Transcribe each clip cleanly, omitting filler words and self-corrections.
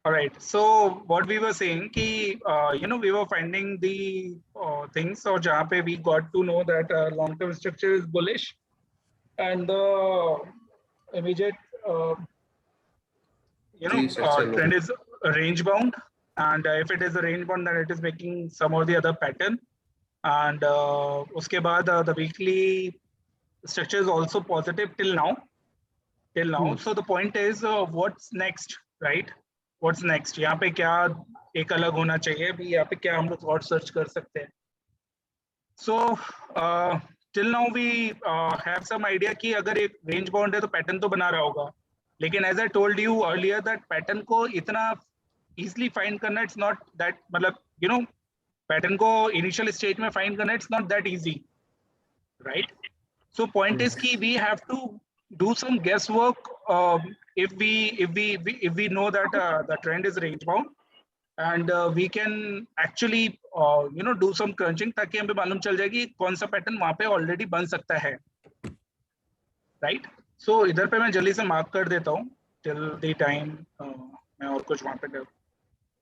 All right. So what we were saying कि we were finding the things और जहाँ पे we got to know that long-term structure is bullish and the immediate trend is range bound, and if it is a range bound, then it is making some or the other pattern, and उसके बाद the weekly structure is also positive till now. So the point is what's next, right? What's next? यहाँ पे क्या एक अलग होना चाहिए भी, यहाँ पे क्या हम लोग और सर्च कर सकते हैं. So till now we have some idea कि अगर एक range bound है तो pattern तो बना रहा होगा, लेकिन as I told you earlier that pattern को इतना easily find करना it's not that, मतलब pattern को initial stage में find करना it's not that easy, right? So point is कि we have to do some guesswork if we know that the trend is range bound, and we can actually do some crunching ताकि हमें मालूम चल जाए कि कौन सा पैटर्न वहाँ पे ऑलरेडी बन सकता है, राइट? सो इधर पे मैं जल्दी से मार्क कर देता हूँ टिल द टाइम मैं और कुछ वहाँ पे.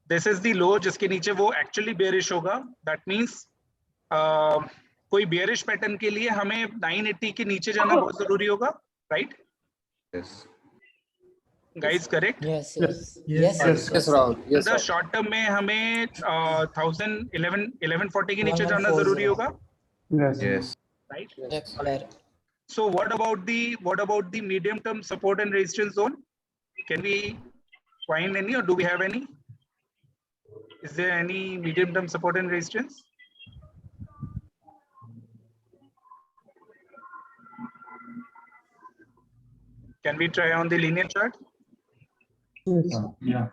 दिस इज द लो जिसके नीचे वो एक्चुअली बेयरिश होगा. दैट मीन्स कोई बेयरिश पैटर्न के लिए हमें 980 के नीचे जाना बहुत जरूरी होगा, right? Guys correct? Yes. Rahul. Yes, the short term में हमें 1140 के नीचे जाना जरूरी होगा, Yes. Right? Correct. So what about the medium term support and resistance zone? Can we find any, or do we have any? Is there any medium term support and resistance? Can we try on the linear chart? Yeah.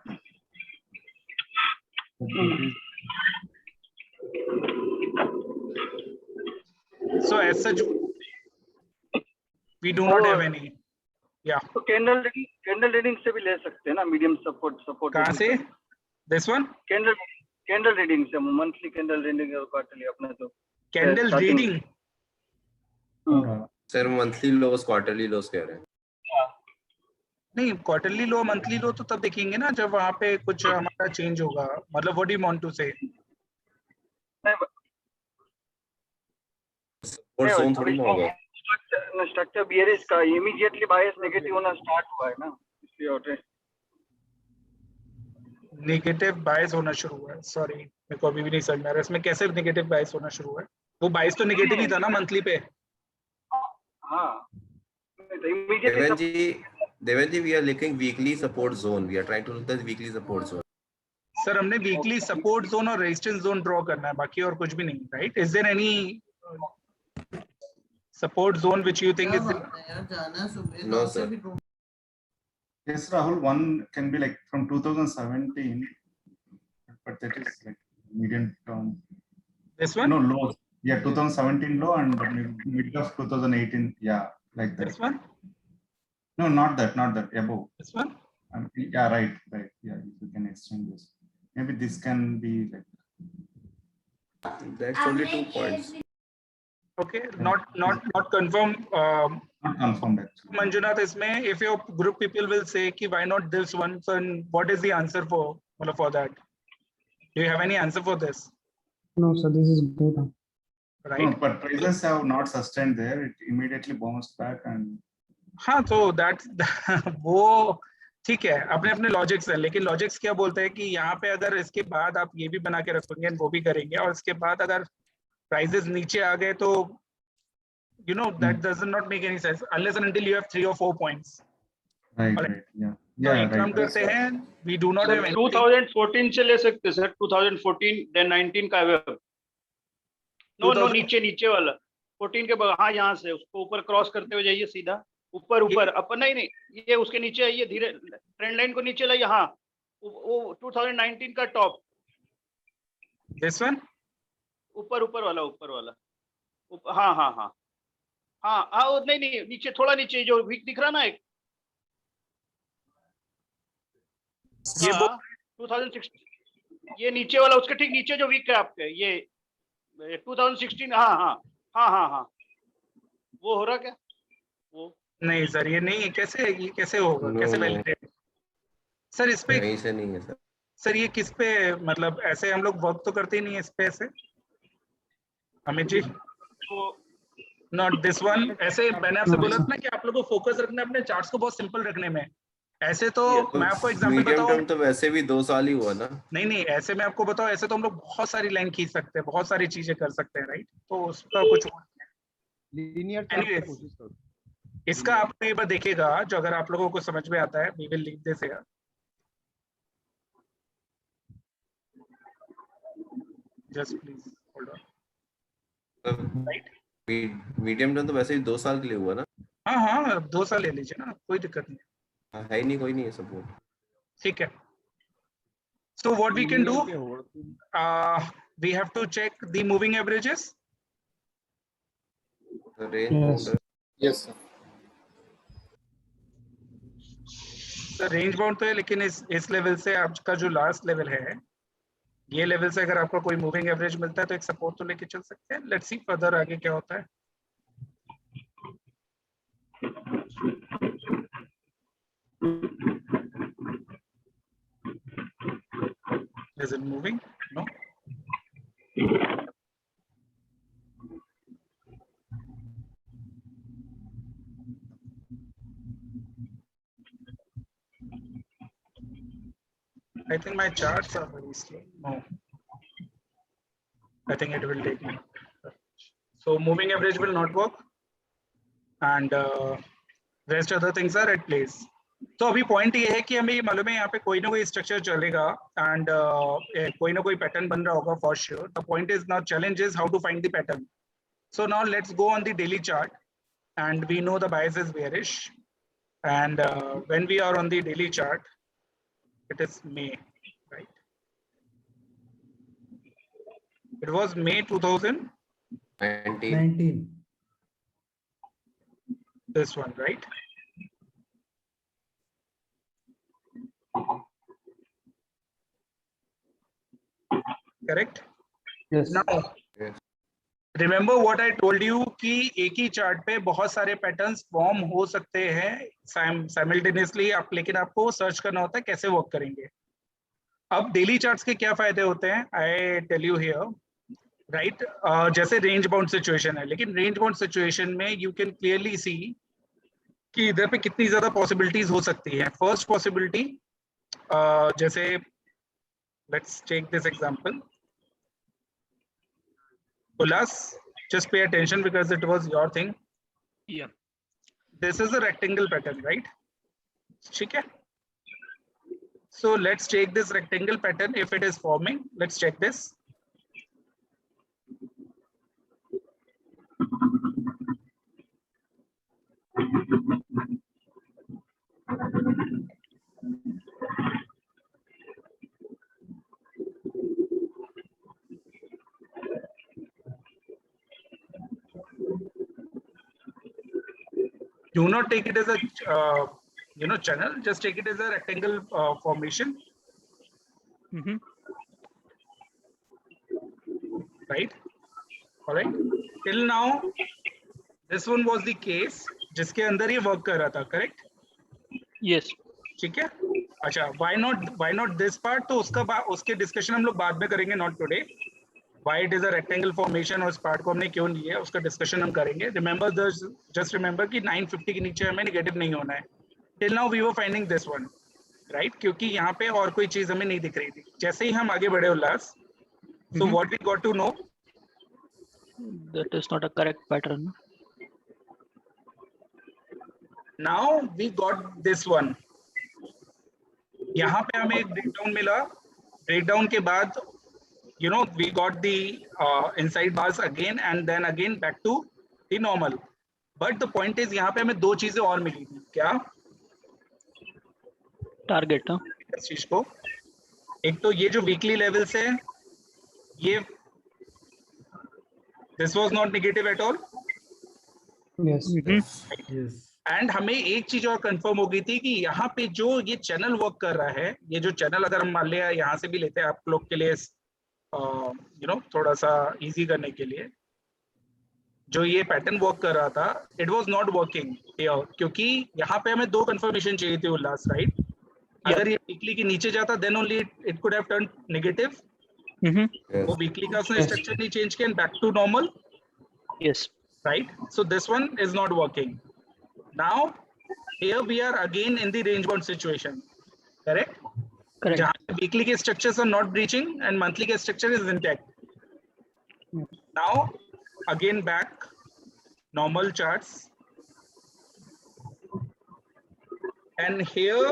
So as such, we do not have any. Yeah. तो candle reading से भी ले सकते हैं ना, medium support कहाँ से? This one? Candle reading से, मंथली कैंडल रीडिंग और क्वार्टरली अपने तो Candle reading. Sir monthly loss quarterly loss कह रहे हैं. नहीं, क्वार्टरली लो मंथली लो तो तब देखेंगे ना जब वहाँ पे कुछ हमारा चेंज होगा. मतलब what do you want to say? और जोन थोड़ी ना होगा. स्ट्रक्चर बियरिश का इमीडिएटली बायस नेगेटिव होना स्टार्ट हुआ है ना, इसलिए और नेगेटिव बायस होना शुरू हुआ है. सॉरी, मेरे को अभी भी नहीं समझ में आ रहा इसमें कैसे नेगेटिव बायस होना शुरू हुआ है. वो बायस तो नेगेटिव ही था ना मंथली पे. हाँ, immediately Deven ji, we are looking weekly support zone. We are trying to look at the weekly support zone. Sir हमने वीकली सपोर्ट जोन और रेजिस्टेंस जोन ड्रॉ करना है, बाकी और कुछ भी नहीं, right? Is there any support zone which you think is? No, sir. Yes, Rahul. One can be like from 2017, but that is like medium term. This one? No, low. Yeah, 2017 low and mid of 2018. Yeah, like that. This one? No, not that. Above. This one? Yeah, right. Yeah, if you can exchange this. Maybe this can be like. That's only 2 points. Okay, not confirm. Not confirmed actually. Manjunath, इसमें if your group people will say कि why not this one, so what is the answer for that? Do you have any answer for this? No, sir, this is good. Right? No, but prices have not sustained there. It immediately bounced back and. हाँ, तो that वो ठीक है, अपने अपने logics है, लेकिन logics क्या बोलते हैं कि यहाँ पे अगर इसके बाद आप ये भी बना के रखोगे वो भी करेंगे, और इसके बाद अगर प्राइसेस नीचे आ गए तो that does not make any sense unless and until you have 3 or 4 points. Right. Yeah. तो एक काम करते हैं, we do not have anything. 2014 से ले सकते सर, 2014 then 19 का वेब. नो नीचे वाला 14 के बाद. हाँ, यहाँ से उसको ऊपर क्रॉस करते हुए जाइए सीधा ऊपर अपन. नहीं, ये उसके नीचे आइए, धीरे ट्रेंड लाइन को नीचे लाइए. हाँ, वो 2019 का टॉप. This one? ऊपर वाला. हाँ, नहीं, नीचे, थोड़ा नीचे, जो वीक दिख रहा ना एक, ये 2016, ये नीचे वाला, उसके ठीक नीचे जो वीक है आपके, ये 2016. हाँ, वो हो रहा क्या? वो नहीं सर, ये नहीं, कैसे होगा? कैसे वैलिडेट? सर इस पे कहीं से नहीं है सर। सर ये किस पे, मतलब ऐसे हम लोग वर्क तो करते ही नहीं है इस पे ऐसे, अमित जी? तो नॉट दिस वन। ऐसे मैंने आपसे No, बोला sir. था ना कि आप लोगों को फोकस रखना है अपने चार्ट्स को बहुत सिंपल रखने में। ऐसे तो Yes. मैं आपको एग्जांपल मीडियम बताऊं, टर्म तो वैसे भी 2 साल ही हुआ ना। नहीं नहीं, ऐसे मैं आपको बताऊं, ऐसे तो हम लोग बहुत सारी लाइन खींच सकते हैं, बहुत सारी चीजें कर सकते हैं, राइट? तो उसका कुछ लीनियर चार्ट Anyways, की कोशिश करो। इसका आप एक बार देखिएगा, जो अगर आप लोगों को समझ में आता है, we will leave this here. Just please hold on, right? Medium term तो वैसे भी 2 साल के लिए हुआ ना। हाँ हाँ, 2 साल ले लीजिए ना, कोई दिक्कत नहीं, है ही नहीं, कोई नहीं है सपोर्ट। ठीक है। So what we can do, Linear पे होगा। we have to check the moving averages. Range Yes. Bound Yes sir. Sir range bound तो है, लेकिन इस लेवल से आपका जो लास्ट लेवल है, ये लेवल से अगर आपको कोई मूविंग एवरेज मिलता है तो एक सपोर्ट तो लेके चल सकते हैं। लेट्स सी फर्दर आगे क्या होता है। Is it moving? No. I think my charts are very slow. No. I think it will take me. So moving average will not work, and rest other things are at place. तो अभी point ये है कि हमें ये मालूम है यहाँ पे कोई ना कोई स्ट्रक्चर चलेगा एंड कोई ना कोई पैटर्न बन रहा होगा for sure. The point is now challenge is how to find the pattern. So now let's go on the daily chart and we know the bias is bearish and when we are on the daily chart it is May, right? It was May 2019, 19 this one, right? Correct? Yes. Now, remember what I told you कि एक ही chart पे बहुत सारे patterns form हो सकते हैं simultaneously आप, लेकिन आपको सर्च करना होता है कैसे वर्क करेंगे। अब डेली चार्ट्स के क्या फायदे होते हैं, I tell you here, right? जैसे रेंज बाउंड सिचुएशन है, लेकिन रेंज बाउंड सिचुएशन में यू कैन क्लियरली सी कि इधर पे कितनी ज्यादा पॉसिबिलिटीज हो सकती है। फर्स्ट पॉसिबिलिटी, जैसे let's take this example, Ulas, just pay attention because it was your thing. Yeah. This is a rectangle pattern, right? ठीक है? So let's take this rectangle pattern if it is forming. Let's check this. Do not take it as a channel. Just take it as a rectangle formation. Right? All right. Till now, this one was the case जिसके अंदर ये work कर रहा था, correct? Yes. ठीक है। अच्छा, why not this part? तो उसके डिस्कशन हम लोग बाद में करेंगे, not today. Why it is a rectangle formation और इस पार्ट को हमने क्यों लिया है उसका डिस्कशन हम करेंगे। Remember just remember कि 950 के नीचे हमें नेगेटिव नहीं होना है। Till now we were finding this one, right? क्योंकि यहाँ पे और कोई चीज हमें नहीं दिख रही थी। जैसे ही हम आगे बढ़े उल्लास, so what we got to know? That is not a correct pattern. Now we got this one. यहाँ पे हमें एक ब्रेकडाउन मिला। ब्रेकडाउन के बाद we got the inside bars again and then again back to the normal. But the point is यहाँ पे हमें दो चीजें और मिली थी। क्या? Target. इस चीज को, एक तो ये जो वीकली लेवल से ये this was not negative at all. Yes. Yes. And हमें एक चीज और कंफर्म हो गई थी कि यहाँ पे जो ये चैनल वर्क कर रहा है, ये जो चैनल अगर हम मान लिया यहाँ से भी लेते हैं आप लोग के लिए थोड़ा सा इजी करने के लिए, जो ये पैटर्न वर्क कर रहा था, it was not working here, क्योंकि यहाँ पे हमें दो कंफर्मेशन चाहिए थी उल्लास, राइट? अगर ये वीकली के नीचे जाता then only it could have turn negative. Mm-hmm. वो वीकली का उसने Yes. स्ट्रक्चर नहीं चेंज किया, back to normal, Yes. right? So this one is not working. Now here we are again in the range bound situation, correct? Correct. जहाँ weekly के structures are not breaching and monthly के structure is intact. Now again back normal charts, and here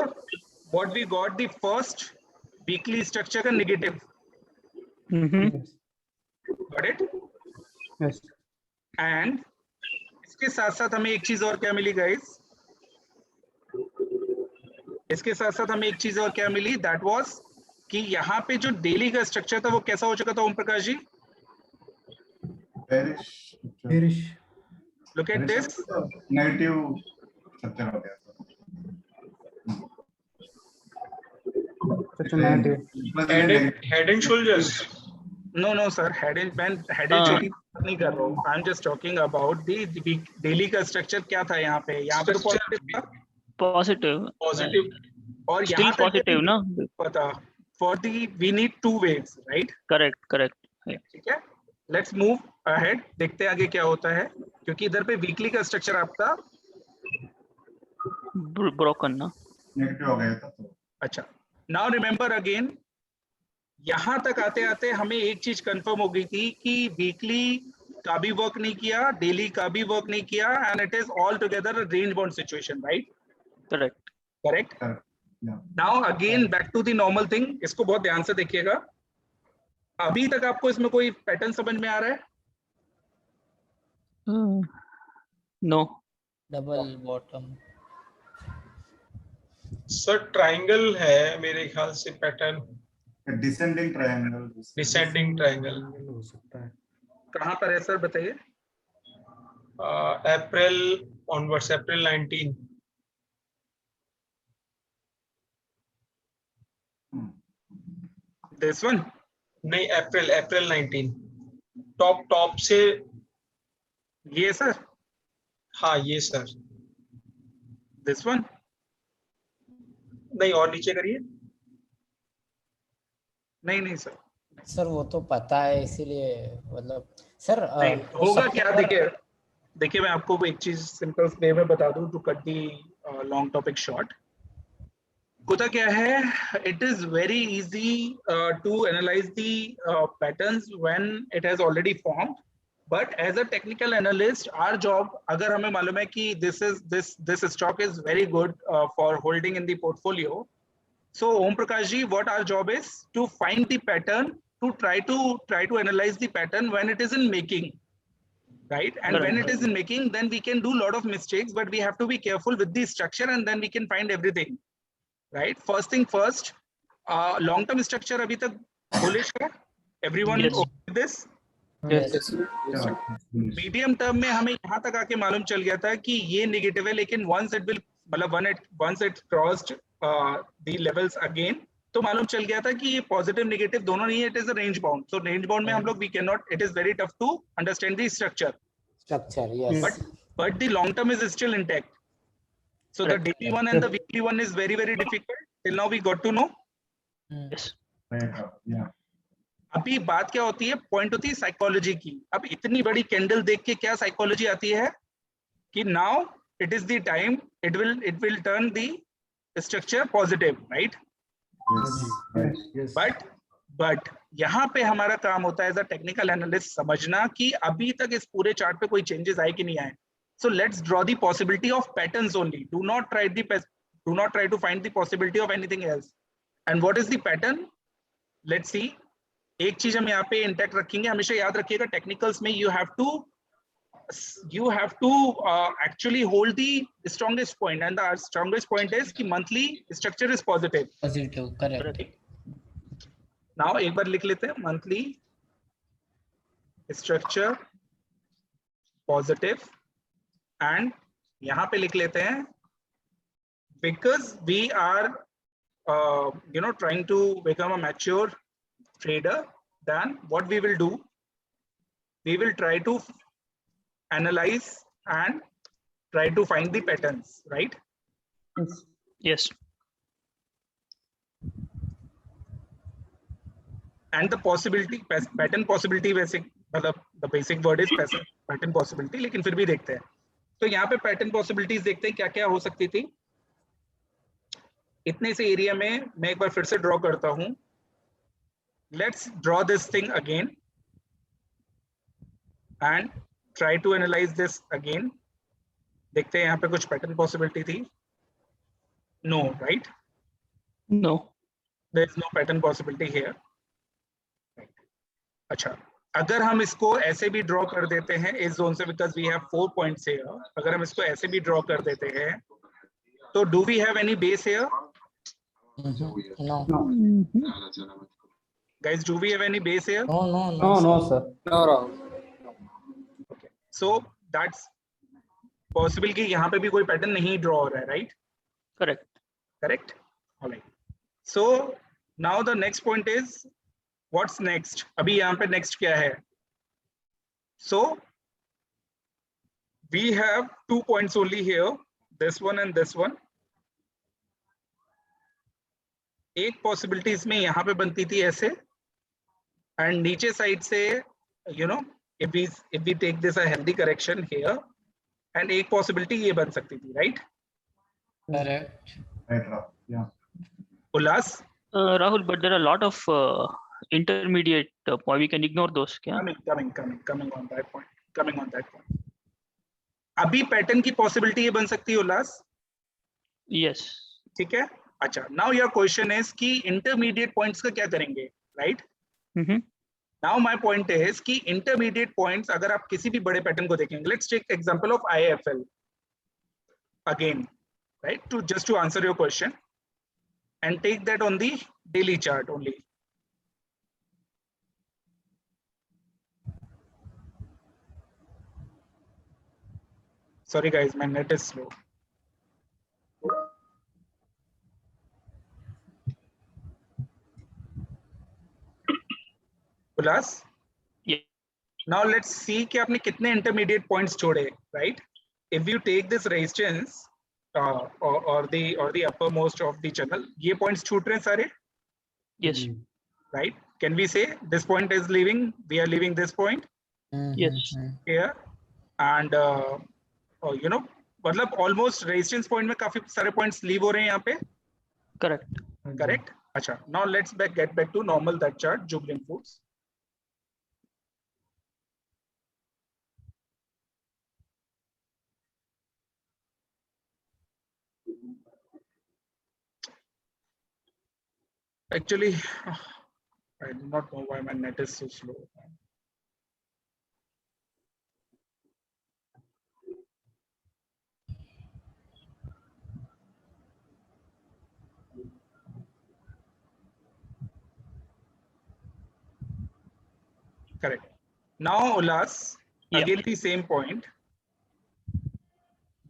what we got, the first weekly structure का negative. Mm-hmm. Yes. Got it? Yes. And इसके साथ साथ हमें एक चीज और क्या मिली गाइस, इसके साथ साथ हमें एक चीज और क्या मिली, दैट वाज कि यहाँ पे जो डेली का स्ट्रक्चर था वो कैसा हो चुका था ओम प्रकाश जी? Bearish. Bearish. Look at this, Negative structure हो गया. Such a negative. Head and shoulders. No no sir, head and नहीं कर रहा हूँ, I am just talking about the daily का स्ट्रक्चर क्या था यहाँ पे तो पॉजिटिव था Positive. Positive. और Still यहाँ पे positive, no? पता for the we need two waves, right? Correct. Correct. Yeah. ठीक है, लेट्स मूव अहेड, देखते हैं आगे क्या होता है, क्योंकि इधर पे वीकली का स्ट्रक्चर आपका Broken, no? Negative हो गया था तो. अच्छा. नाउ रिमेंबर अगेन, यहां तक आते आते हमें एक चीज कंफर्म हो गई थी कि वीकली का भी वर्क नहीं किया, डेली का भी वर्क नहीं किया, and it is all together range bound situation, right? Correct. Correct. Yeah. Now again back to the normal thing, इसको बहुत ध्यान से देखिएगा. अभी तक आपको इसमें कोई पैटर्न समझ में आ रहा है? No. Double bottom. Sir triangle है मेरे ख्याल से pattern, A descending triangle. Descending triangle. हो सकता है. कहाँ पर है सर, बताइए. अप्रैल ऑनवर्ड्स, अप्रैल 19. This one. नहीं, अप्रैल 19. टॉप से. ये सर, हाँ ये सर. This one. नहीं, और नीचे करिए. नहीं सर, सर वो तो पता है, इसीलिए मतलब सर नहीं होगा क्या. देखिए मैं आपको एक चीज सिंपल वे में बता दूं to cut the long topic short. होता क्या है, it is very easy to analyse the patterns when it has already formed, but as a technical analyst our job, अगर हमें मालूम है कि this stock is very good for holding in the portfolio, so Om Prakash ji, what our job is to find the pattern, to try to analyze the pattern when it is in making, right? And when it is in making, then we can do a lot of mistakes, but we have to be careful with the structure, and then we can find everything, right? First thing first, long term structure abhi tak bullish hai, everyone Yes. okay with this. Yes. Medium term में हमें यहाँ तक आके मालूम चल गया था कि ये नेगेटिव है, लेकिन once it crossed the levels again, तो मालूम चल गया था कि ये पॉजिटिव नेगेटिव दोनों नहीं है, it is a range bound. So range bound में हम लोग we can not, it is very tough to understand the structure, yes. but the long term is still intact. So the daily one and the weekly one is very difficult. Till now we got to know. Yes. Yeah. अभी बात क्या होती है, point होती है psychology की. अब इतनी बड़ी कैंडल देख के क्या साइकोलॉजी आती है कि now it is the time, it will turn the structure positive, right? Yes. But यहाँ पे हमारा काम होता है एज अ टेक्निकल एनालिस्ट समझना कि अभी तक इस पूरे चार्ट पे कोई चेंजेस आए कि नहीं आए. So let's draw the possibility of patterns only. Do not try to find the possibility of anything else. And what is the pattern, let's see. एक चीज हम यहाँ पे इंटैक्ट रखेंगे, हमेशा याद रखिएगा टेक्निकल्स में you have to actually hold the strongest point, and the strongest point is कि monthly structure is positive. Positive, correct. Now एक बार लिख लेते हैं, monthly structure positive, and यहाँ पे लिख लेते हैं because we are trying to become a mature trader, then what we will do, we will try to analyze and try to find the patterns, right? Yes. and the possibility pattern possibility वैसे मतलब the basic word is pattern possibility, लेकिन फिर भी देखते हैं। तो यहाँ पे pattern possibilities देखते हैं क्या क्या हो सकती थी। इतने से एरिया में मैं एक बार फिर से ड्रॉ करता हूँ। Let's draw this thing again and try to analyse this again. देखते हैं यहाँ पे कुछ पैटर्न पॉसिबिलिटी थी। No, right? No. There is no pattern possibility here. अच्छा, अगर हम इसको ऐसे भी ड्रॉ कर देते हैं इस जोन से, because we have 4 points here, अगर हम इसको ऐसे भी ड्रॉ कर देते हैं तो do we have any base here No. Guys? Do we have any base here? No, sir. No, Rahul. So that's possible कि यहाँ पे भी कोई पैटर्न नहीं ड्रॉ हो रहा है, right? Correct. Correct? All right. So now the next point is what's next? अभी यहाँ पे next क्या है? So we have 2 points only here, this one and this one. एक possibility इसमें यहाँ पे बनती थी ऐसे, and नीचे side से, you know, if we take this a healthy correction here, and एक possibility ये बन सकती थी, right? Correct. Right, Rahul. Yeah. Ullas? Rahul, but there are a lot of intermediate point. We can ignore those. क्या? Coming on that point. अभी pattern की possibility ये बन सकती है उल्लास, Yes. ठीक है? अच्छा, नाउ योर क्वेश्चन इज कि इंटरमीडिएट पॉइंट्स का क्या करेंगे, right? Now my point is कि इंटरमीडिएट पॉइंट्स अगर आप किसी भी बड़े पैटर्न को देखेंगे, let's take example of IIFL again, right? To just to answer your question and take that on the daily chart only. Sorry guys, my net is slow. Ulas? Yeah. Now let's see कि आपने कितने intermediate points छोड़े, right? If you take this resistance or the uppermost of the channel, ये points छूट रहे हैं सारे, Yes. right? Can we say this point is leaving? We are leaving this point Yes. here, and you know, मतलब almost resistance point में काफी सारे points leave हो रहे हैं यहाँ पे, Correct. correct? अच्छा, now let's get back to normal that chart, Jubilant Foods. Actually, I do not know why my net is so slow. Correct. Now, Ulas, Yeah. again the same point.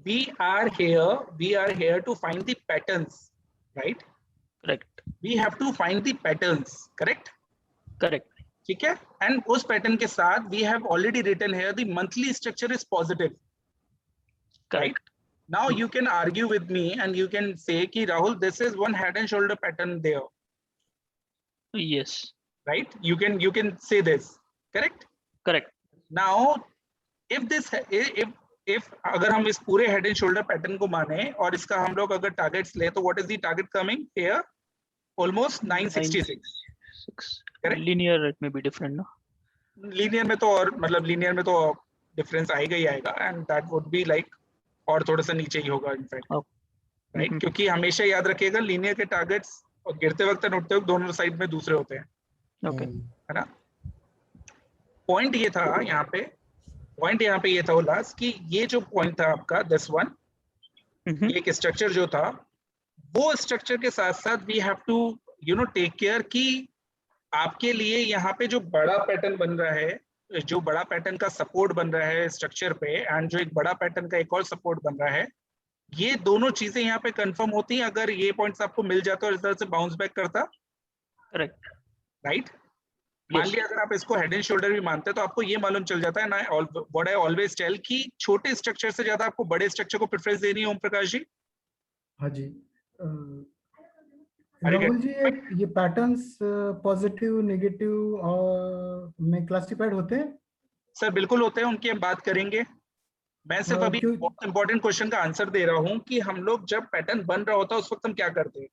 We are here to find the patterns, right? Correct. We have to find the patterns, correct? Correct. ठीक है? And उस pattern के साथ we have already written here the monthly structure is positive. Correct. Now you can argue with me and you can say कि Rahul, this is one head and shoulder pattern there, Yes. right? You can say this, correct? Correct. Now if अगर हम इस पूरे head and shoulder pattern को माने और इसका हम लोग अगर targets ले, तो what is the target coming here? Almost 966. 6. Correct? Linear it may be different, no? Linear में तो और मतलब लीनियर में तो डिफरेंस आएगा ही आएगा, and that would be like और थोड़ा सा नीचे ही होगा इनफैक्ट, राइट? क्योंकि हमेशा याद रखिएगा लीनियर के टारगेट्स और गिरते वक्त और उठते वक्त दोनों साइड में दूसरे होते हैं, Okay. है ना? पॉइंट ये था यहाँ पे ये था उल्लास कि ये जो पॉइंट था आपका दिस वन, एक स्ट्रक्चर जो था, वो स्ट्रक्चर के साथ साथ we have to you know take care कि आपके लिए यहाँ पे जो बड़ा पैटर्न बन रहा है, जो बड़ा पैटर्न का सपोर्ट बन रहा है स्ट्रक्चर पे, एंड जो एक बड़ा पैटर्न का एक और सपोर्ट बन रहा है, ये दोनों चीजें यहाँ पे कंफर्म होती हैं अगर ये पॉइंट्स आपको मिल जाता और इस तरह से बाउंस बैक करता, Correct. राइट? मान लिया अगर आप इसको हेड एंड शोल्डर भी मानते हैं तो आपको ये मालूम चल जाता है ना, व्हाट आई ऑलवेज टेल कि छोटे स्ट्रक्चर से ज्यादा आपको बड़े स्ट्रक्चर को प्रेफरेंस देनी है, ओम प्रकाश जी? हाँ जी। राहुल जी, ये पैटर्न्स पॉजिटिव नेगेटिव और में क्लासिफाइड होते हैं? सर बिल्कुल होते हैं, उनकी हम बात करेंगे। मैं सिर्फ अभी क्यों? बहुत इंपॉर्टेंट क्वेश्चन का आंसर दे रहा हूँ कि हम लोग जब पैटर्न बन रहा होता है उस वक्त हम क्या करते हैं।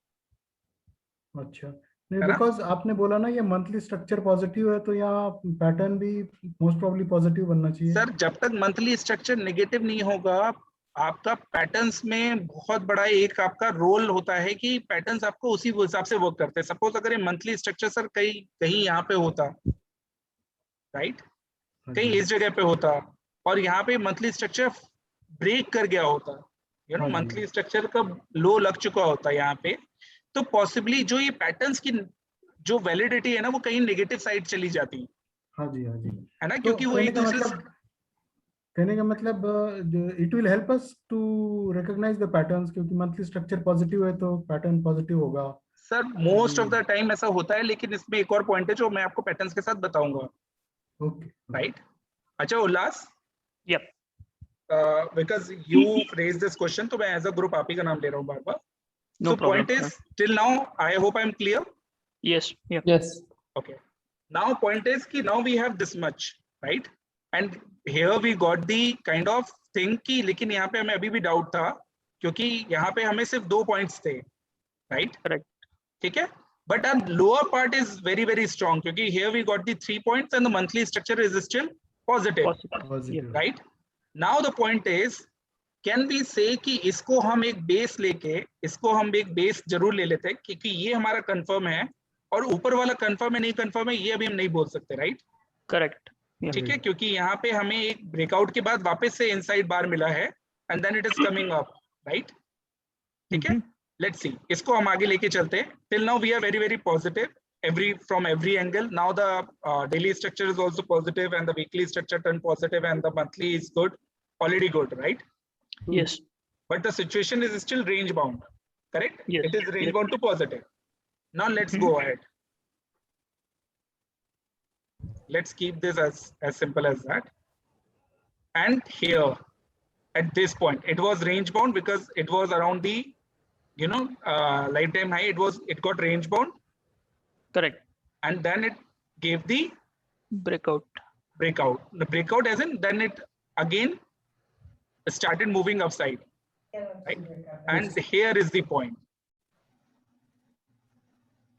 अच्छा, नहीं, है ना? बिकॉज आपने बोला ना ये मंथली स्ट्रक्चर पॉजिटिव है, तो यहाँ पैटर्न भी मोस्ट प्रोबब्ली पॉजिटिव बनना चाहिए। सर जब तक मंथली स्ट्रक्चर नेगेटिव नहीं होगा, आपका पैटर्न्स में बहुत बड़ा एक आपका रोल होता है कि पैटर्न्स आपको उसी हिसाब से वर्क करते हैं। सपोज अगर ये मंथली स्ट्रक्चर सर कहीं यहाँ पे होता, राइट, कहीं इस जगह पे होता और यहाँ पे मंथली स्ट्रक्चर ब्रेक कर गया होता, यू नो, मंथली स्ट्रक्चर का लो लग चुका होता यहाँ पे, तो पॉसिबली जो ये पैटर्न्स की जो वैलिडिटी है ना वो कहीं नेगेटिव साइड चली जाती है। हाँ जी, हाँ जी, है ना, तो क्योंकि वो एक दूसरे कहने का मतलब it will help us to recognise the patterns, क्योंकि मंथली स्ट्रक्चर पॉजिटिव है तो पैटर्न पॉजिटिव होगा। Sir most of the time ऐसा होता है, लेकिन इसमें एक और पॉइंट है जो मैं आपको पैटर्न्स के साथ बताऊंगा। Okay, right. अच्छा Ullas, Yep. Because you raise this question, तो मैं एज अ ग्रुप आप ही का नाम ले रहा हूँ बार बार। No So problem. point is, till now I hope I'm clear. Yes. Yeah. Yes. Okay. Now point is कि now we have this much, right? And here we got the kind of thing कि, लेकिन यहाँ पे हमें अभी भी doubt था क्योंकि यहाँ पे हमें सिर्फ 2 पॉइंट्स थे, right? Correct. ठीक है, but our lower part is very very strong क्योंकि here we got the 3 points and the monthly structure is still positive, Positive. right? Now the point is, can we say कि इसको हम एक base लेके, इसको हम एक बेस जरूर ले लेते हैं क्योंकि ये हमारा कंफर्म है और ऊपर वाला कंफर्म है नहीं कंफर्म है ये अभी हम नहीं बोल सकते, राइट? Correct. ठीक है, क्योंकि यहाँ पे हमें एक ब्रेकआउट के बाद वापस से इनसाइड बार मिला है and then it is coming up, right? ठीक है, लेट्स सी, इसको हम आगे लेके चलते हैं। Till now we are very very positive from every angle. Now the daily structure is also positive and the weekly structure turned positive and the monthly is good, already good, right? Yes. But the situation is still range bound, correct? Yes. It is range bound to positive. Now let's go ahead. Let's keep this as simple as that. And here, at this point, it was range bound because it was around the, you know, lifetime high. It got range bound, Correct. and then it gave the Breakout. breakout. The breakout as in then it again started moving upside, right? And here is the point.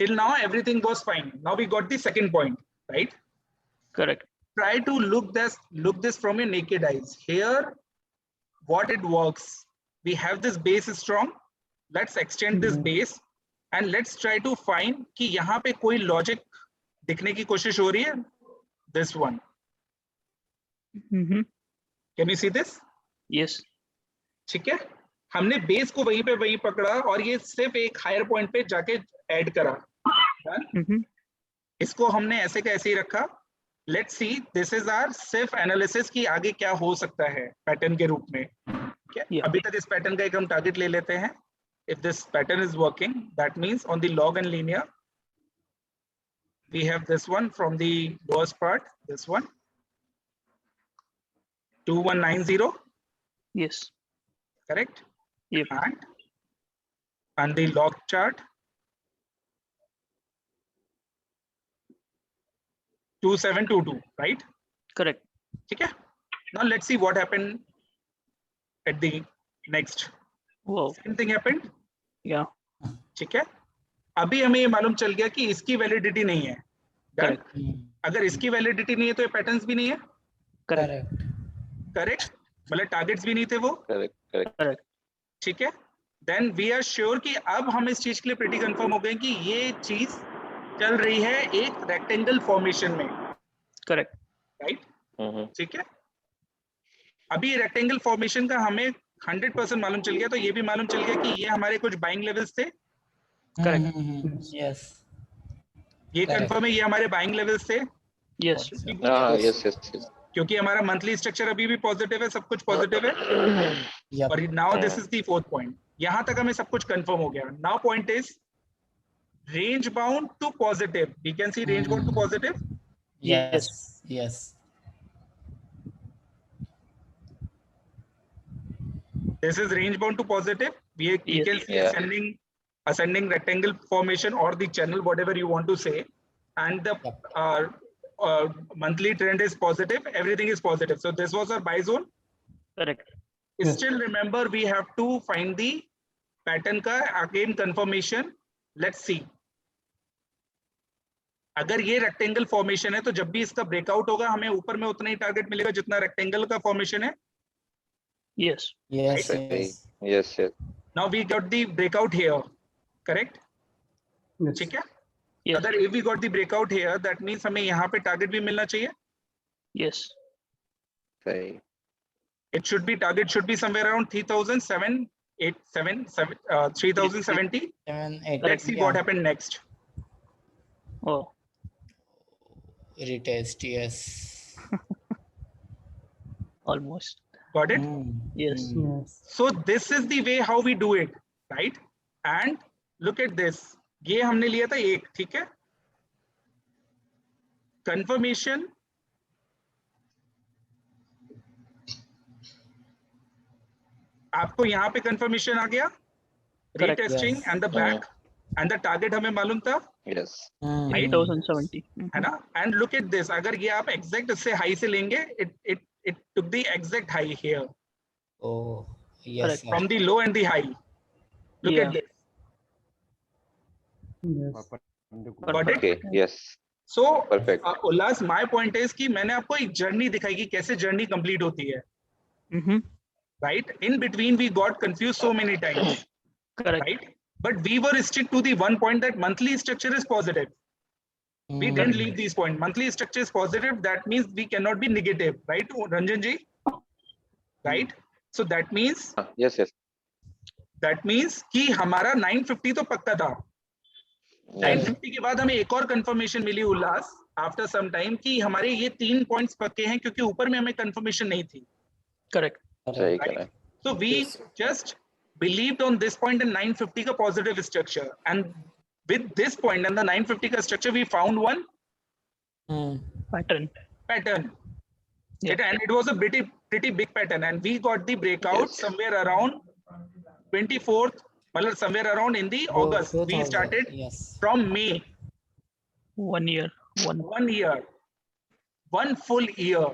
Till now everything was fine. Now we got the second point, right? Correct. Try to look this from your naked eyes. Here, what it works, we have this base is strong. Let's extend this base and let's try to find कि यहाँ पे कोई logic दिखने की कोशिश हो रही है. This one. Can you see this? Yes. ठीक है, हमने बेस को वहीं पे वहीं पकड़ा और ये सिर्फ एक हायर पॉइंट पे जाके ऐड करा. इसको हमने ऐसे का ऐसे ही रखा. Let's see, this is our सिर्फ एनालिसिस की आगे क्या हो सकता है पैटर्न के रूप में. Yeah. अभी तक इस पैटर्न का एक हम टारगेट ले लेते हैं. If this pattern is working, that means on the log and linear, we have this one from the lowest part, this one, 2190, Yes. correct? Yep. And the log chart, 2722, right? Correct. ठीक है. Now let's see what happened at the next. Wow. Same thing happened. Yeah. ठीक है, अभी हमें ये मालूम चल गया कि इसकी वैलिडिटी नहीं है. Correct. अगर इसकी वैलिडिटी नहीं है तो ये पैटर्न्स भी नहीं है. Correct. करेक्ट, मतलब टारगेट्स भी नहीं थे वो. Correct. ठीक है, देन वी आर श्योर कि अब हम इस चीज के लिए प्रीटी कंफर्म हो गए कि ये चीज चल रही है एक रेक्टेंगल फॉर्मेशन में. Correct. राइट. ठीक है, अभी रेक्टेंगल फॉर्मेशन का हमें 100% मालूम चल गया, तो ये भी मालूम चल गया कि ये हमारे कुछ बाइंग लेवल्स थे. Correct. Yes. ये Correct. कंफर्म है ये हमारे बाइंग लेवल्स थे. Yes. yes. क्योंकि हमारा मंथली स्ट्रक्चर अभी भी पॉजिटिव है, सब कुछ पॉजिटिव है. Yep. और now this is the fourth point. यहां तक हमें सब कुछ कंफर्म हो गया. Now point is range bound to positive. We can see range bound to positive. Yes. Yes. This is range bound to positive. We Yes. can see Yeah. ascending ascending rectangle formation or the channel, whatever you want to say, and the monthly trend is positive, everything is positive. So this was our buy zone. Correct. Still remember, we have to find the pattern का again confirmation. Let's see. अगर ये rectangle formation है तो जब भी इसका breakout होगा हमें ऊपर में उतना ही टारगेट मिलेगा जितना रेक्टेंगल का फॉर्मेशन है. Yes. Yes, Right? yes. Yes, yes. Now we got the breakout here, correct? Yes. ठीक है. Yes. अगर if we got the breakout here, that means हमें यहाँ पे टारगेट भी मिलना चाहिए. Yes. सही. It should be target should be somewhere around 3070. 7, 8. Let's see what happened next. Oh. Retest, yes. Almost. Got it? Yes. Yes. So this is the way how we do it, right? And look at this. ये हमने लिया था एक, ठीक है? Confirmation. आपको यहाँ पे confirmation आ गया. Correct. Retesting Yes. and the back and the target हमें मालूम था, Yes. 3070. है ना? And look at this. अगर ये आप exact इससे high से लेंगे, it took the exact high here Oh, yes, sir. from the low and the high. Look Yeah. at this. Yes. Got it? Okay. Yes. So, Perfect. Ullas, my point is कि मैंने आपको एक journey दिखाई कि कैसे journey complete होती है, Mm-hmm. right? In between we got confused so many times, Correct. right? But we were stick to the one point that monthly structure is positive. We didn't leave this point. Monthly structure is positive. That means we cannot be negative, right, Ranjan ji? Right? So that means Yes, yes. कि हमारा 950 तो पक्का था. 950 के बाद हमें एक और कंफर्मेशन मिली उल्लास आफ्टर सम टाइम कि हमारे ये 3 पॉइंट्स पक्के हैं क्योंकि ऊपर में हमें कंफर्मेशन नहीं थी. Correct. सही कह रहे हैं. So we just believed on this point in 950 का positive structure, and with this point and the 950 का structure we found one Pattern. pattern. Yeah. And it was a pretty big pattern, and we got the breakout Yes. somewhere around 24th, well, somewhere around in the August. We started Yes. from May. 1 year. 1 year, 1 full year,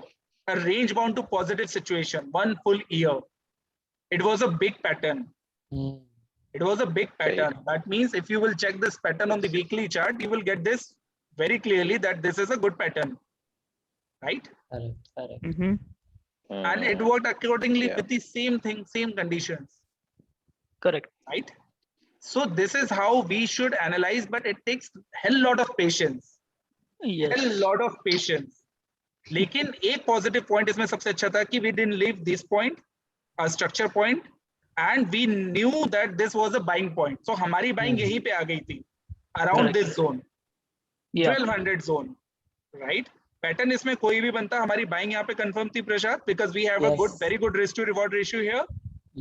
a range bound to positive situation, 1 full year. It was a big pattern. It was a big pattern. That means if you will check this pattern on the weekly chart, you will get this very clearly that this is a good pattern, right? Correct, correct. Mm-hmm. And it worked accordingly Yeah. with the same thing, same conditions, Correct. right? So this is how we should analyze, but it takes hell lot of patience, Yes. hell lot of patience. लेकिन एक positive point इसमें सबसे अच्छा था कि we didn't leave this point, a structure point, and we knew that this was a buying point. So हमारी buying यहीं पे आ गई थी, around Correct. this zone, Yeah. 1200 zone, right? Pattern इसमें कोई भी बनता, हमारी buying यहाँ पे confirm थी प्रसाद, because we have a good, Yes. very good risk to reward ratio here.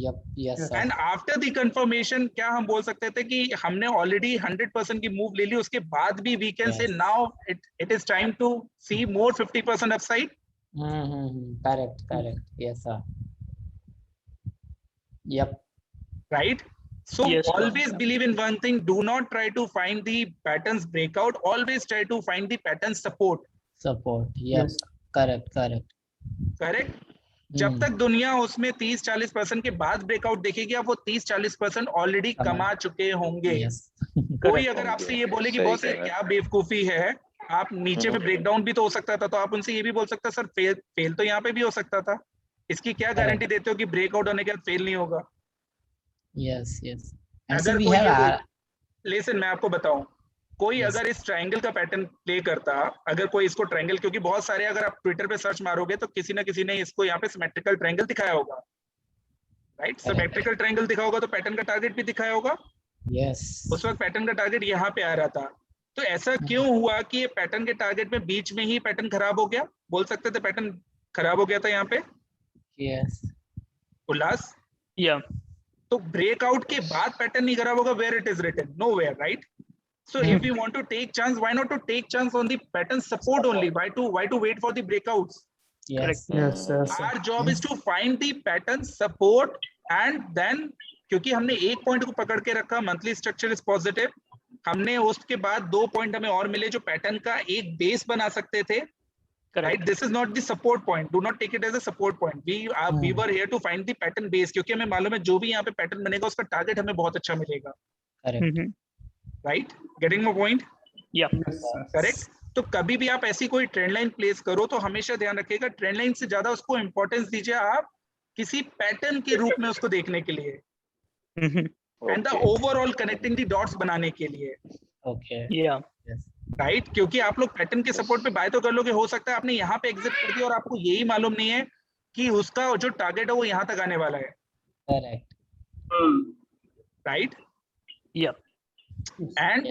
Yep, yes, sir. And after the confirmation, क्या हम बोल सकते थे कि हमने already 100% की move ले ली, उसके बाद भी we can say Yes. now it is time to see more 50% upside. Correct, correct. Yes, sir. Yep. Right? So Yes, sir. always believe in one thing, do not try to find the patterns breakout, always try to find the pattern support, Support. Yep. Yes. Correct, correct. correct? जब तक दुनिया उसमें 30-40% के बाद breakout देखेगी, आप वो 30-40% already कमा- कमा चुके होंगे. Yes. कोई अगर आपसे ये बोले कि सही बॉस कह ये रहे हैं. क्या बेवकूफी है, आप नीचे में ब्रेकडाउन भी तो हो सकता था, तो आप उनसे ये भी बोल सकते सर फेल तो यहाँ पे भी हो सकता था, इसकी क्या गारंटी देते हो कि ब्रेकआउट होने के बाद फेल नहीं होगा? Yes, yes. And so अगर we कोई have लेसन मैं आपको बताऊं, कोई Yes. अगर इस ट्रायंगल का पैटर्न प्ले करता, अगर कोई इसको ट्रायंगल, क्योंकि बहुत सारे अगर आप ट्विटर पे सर्च मारोगे तो किसी ना किसी ने इसको यहाँ पे सिमेट्रिकल ट्रायंगल दिखाया होगा, राइट? सिमेट्रिकल ट्रायंगल दिखा होगा तो पैटर्न का टारगेट भी दिखाया होगा. yes. उस वक्त पैटर्न का टारगेट यहाँ पे आ रहा था, तो ऐसा क्यों हुआ कि ये पैटर्न के टारगेट में बीच में ही पैटर्न खराब हो गया? बोल सकते थे पैटर्न खराब हो गया था यहाँ पे, Yes. उल्लास. Yeah. तो ब्रेकआउट के बाद पैटर्न नहीं खराब होगा, where it is written, nowhere, right? So if you want to take chance, why not to take chance on the pattern support only? Why to wait for the breakouts? Yes. Yes, yes. Our job is to find the pattern support and then क्योंकि हमने एक point को पकड़ के रखा, monthly structure is positive, हमने उसके बाद 2 पॉइंट हमें और मिले जो पैटर्न का एक बेस बना सकते थे, right? This is not the support point, do not take it as a support point, we were here to find the pattern base, क्योंकि हमें मालूम है जो भी यहाँ पे पैटर्न बनेगा उसका टारगेट हमें बहुत अच्छा मिलेगा, राइट? Getting my point? या करेक्ट। तो कभी भी आप ऐसी कोई ट्रेंड लाइन प्लेस करो तो हमेशा ध्यान रखिएगा ट्रेंड लाइन से ज्यादा उसको इंपॉर्टेंस दीजिए आप किसी पैटर्न के रूप में उसको देखने के लिए, and the overall connecting the dots बनाने के लिए, ओके या राइट? क्योंकि आप लोग पैटर्न के सपोर्ट पे बाय तो कर लोगे, हो सकता है आपने यहाँ पे एग्जिट कर दिया और आपको यही मालूम नहीं है कि उसका जो टारगेट है वो यहाँ तक आने वाला है, करेक्ट राइट? या and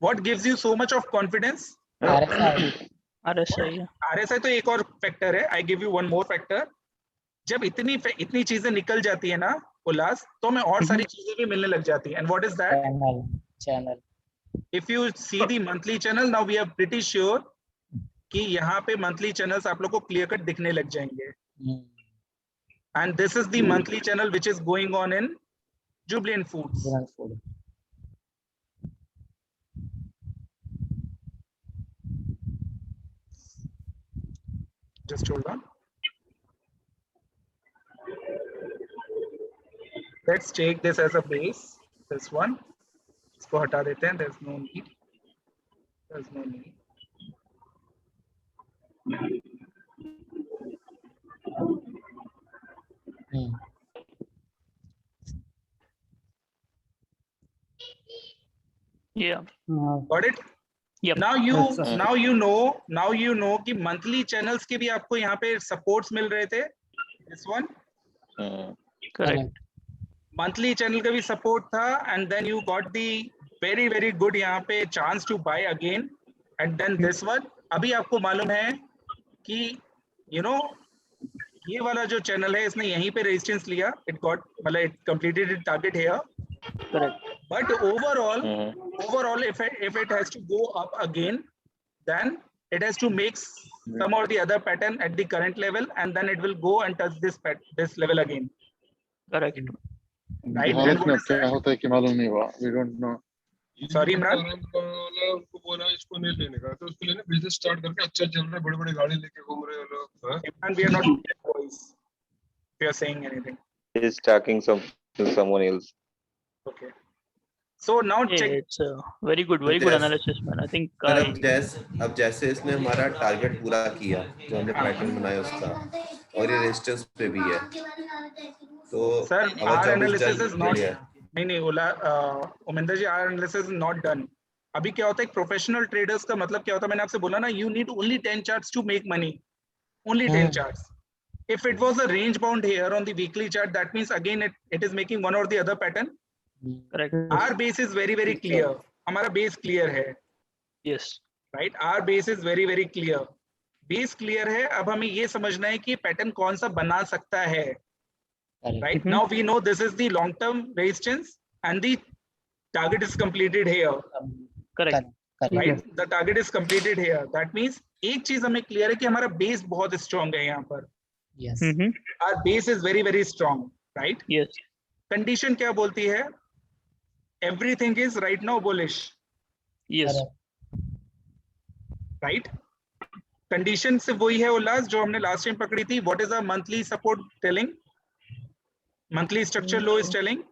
what gives you so much of confidence? RSI RSI तो एक और फैक्टर है, I give you one more factor. जब इतनी चीजें निकल जाती है ना उल्लास, तो हमें और सारी चीजें भी मिलने लग जाती है, and what is that? Channel. If you see the monthly channel, now we are pretty sure कि यहाँ पे monthly channels आप लोग को clear cut दिखने लग जाएंगे, and this is the monthly channel which is going on in Jubilant Foods. Just hold on. Let's take this as a base. This one. इसको हटा देते हैं, there's no need. There's no need. Yeah. Got it? Yep. Now you know कि monthly channels के भी आपको यहाँ पे supports मिल रहे थे. This one. Correct. Monthly channel का भी support था, and then you got the very good यहाँ पे chance to buy again, and then this one. अभी आपको मालूम है कि you know ये वाला जो channel है इसने यहीं पे resistance लिया, it completed its target here. Correct. But overall, if it has to go up again, then it has to make some or the other pattern at the current level, and then it will go and touch this level again. Correct. Right? हालत में क्या होता है कि मालूम नहीं हुआ, we don't know. Sorry, Imran. उनको बोला इसको नहीं लेने का, तो उसको लेने बिजनेस स्टार्ट करके अच्छा चल रहा है, बड़ी-बड़ी गाड़ी लेके घूम रहे हो लोग। And we are not boys. We are saying anything. He is talking to someone else. Okay. So now Yeah, check. it's a very good analysis, man. I think अब जैसे इसने हमारा टारगेट पूरा किया जो हमने पैटर्न बनाया उसका, और ये रेजिस्टेंस पे भी है, तो Sir, our analysis is not. है। नहीं उमिंदर जी, our analysis is not done. अभी क्या होता है प्रोफेशनल ट्रेडर्स का मतलब क्या होता है, मैंने आपसे बोला ना, you need only 10 charts to make money. Only 10 charts. If it was a range bound here on the weekly chart, that means again it is making one or the other pattern. correct. Our base is very clear. हमारा base clear है, Yes. right? Our base is very clear. Base clear है, अब हमें ये समझना है कि pattern कौन सा बना सकता है, right? Now we know this is the long term resistance and the target is completed here. Correct. Right? The target is completed here. That means एक चीज हमें क्लियर है कि हमारा बेस बहुत स्ट्रॉन्ग है यहाँ पर. Yes. Our base is very strong, right? Yes. Condition क्या बोलती है? Everything is right now bullish, Yes. right? Condition से वही है उल्लास जो हमने लास्ट टाइम पकड़ी थी. What is our monthly support telling? Monthly structure low is telling